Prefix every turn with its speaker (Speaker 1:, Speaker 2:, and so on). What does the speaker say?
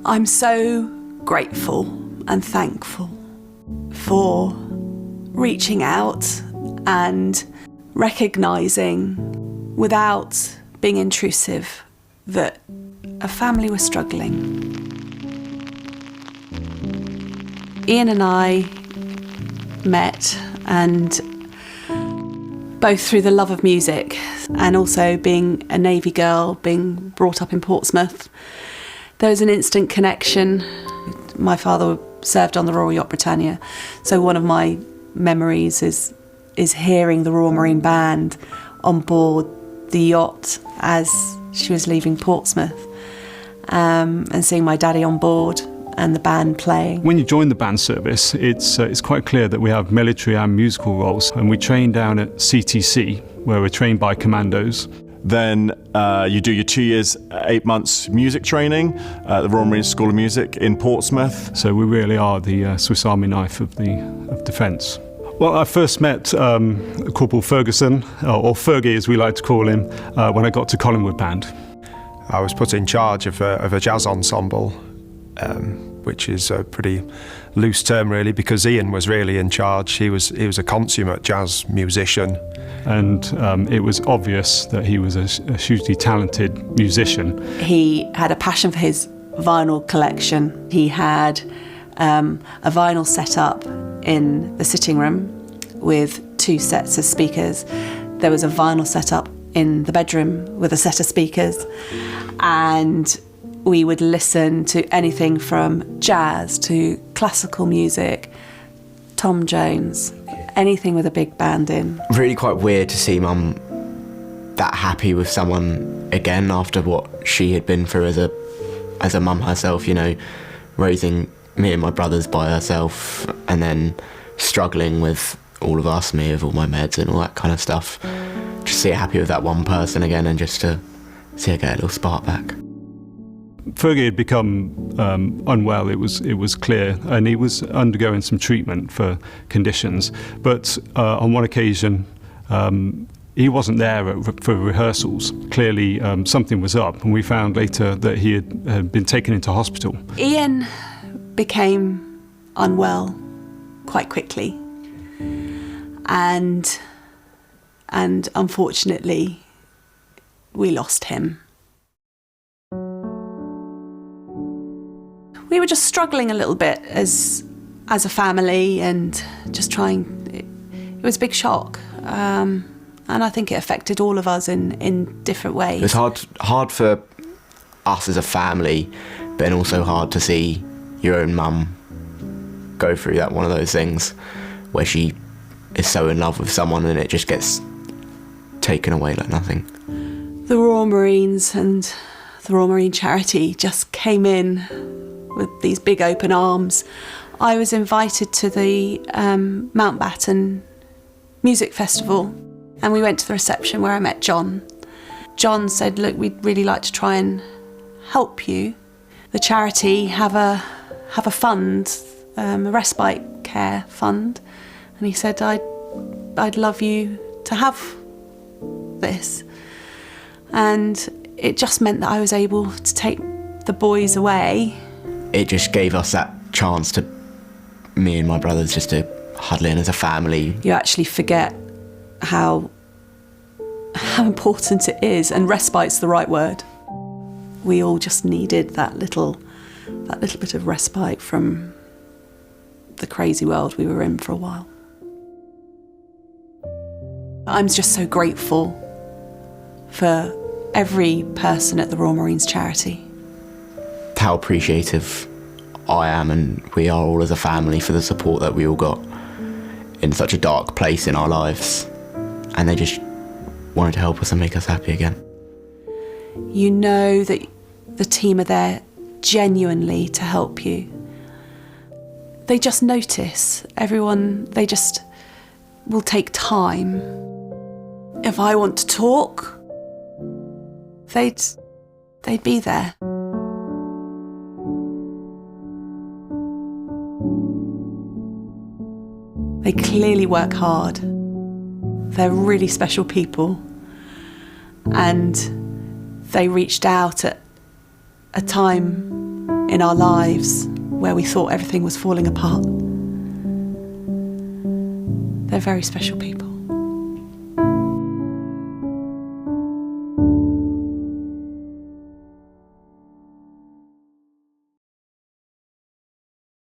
Speaker 1: I'm so grateful and thankful for reaching out and recognising, without being intrusive, that a family was struggling. Iain and I met, and both through the love of music and also being a Navy girl, being brought up in Portsmouth, there was an instant connection. My father served on the Royal Yacht Britannia, so one of my memories is hearing the Royal Marine Band on board the yacht as she was leaving Portsmouth, and seeing my daddy on board and the band playing.
Speaker 2: When you join the band service, it's quite clear that we have military and musical roles, and we train down at CTC, where we're trained by commandos.
Speaker 3: Then you do your 2 years, 8 months music training at the Royal Marines School of Music in Portsmouth.
Speaker 2: So we really are the Swiss Army knife of defence. Well, I first met Corporal Ferguson, or Fergie as we like to call him, when I got to Collingwood Band.
Speaker 4: I was put in charge of a jazz ensemble, which is a pretty loose term really, because Iain was really in charge. He was a consummate jazz musician.
Speaker 2: And it was obvious that he was a hugely talented musician.
Speaker 1: He had a passion for his vinyl collection. He had a vinyl set up in the sitting room with 2 sets of speakers. There was a vinyl set up in the bedroom with a set of speakers, and we would listen to anything from jazz to classical music, Tom Jones, anything with a big band in.
Speaker 5: Really quite weird to see Mum that happy with someone again after what she had been through as a mum herself, you know, raising me and my brothers by herself and then struggling with all of us, me with all my meds and all that kind of stuff. Just see her happy with that one person again, and just to see her get a little spark back.
Speaker 2: Fergie had become unwell, it was clear, and he was undergoing some treatment for conditions. But on one occasion, he wasn't there for rehearsals. Clearly, something was up, and we found later that he had been taken into hospital.
Speaker 1: Iain became unwell quite quickly, and unfortunately, we lost him. We were just struggling a little bit as a family, and just trying. It was a big shock, and I think it affected all of us in different ways.
Speaker 5: It was hard for us as a family, but then also hard to see your own mum go through that, one of those things where she is so in love with someone and it just gets taken away like nothing.
Speaker 1: The Royal Marines and the Royal Marine Charity just came in with these big open arms. I was invited to the Mountbatten Music Festival, and we went to the reception where I met John. John said, look, we'd really like to try and help you. The charity have a fund, a respite care fund, and he said, I'd love you to have this. And it just meant that I was able to take the boys away.
Speaker 5: It just gave us that chance to, me and my brothers, just to huddle in as a family.
Speaker 1: You actually forget how important it is, and respite's the right word. We all just needed that little bit of respite from the crazy world we were in for a while. I'm just so grateful for every person at the Royal Marines Charity.
Speaker 5: How appreciative I am, and we are all as a family, for the support that we all got in such a dark place in our lives, and they just wanted to help us and make us happy again.
Speaker 1: You know that the team are there genuinely to help you. They just notice everyone, they just will take time. If I want to talk, they'd be there. They clearly work hard. They're really special people. And they reached out at a time in our lives where we thought everything was falling apart. They're very special people.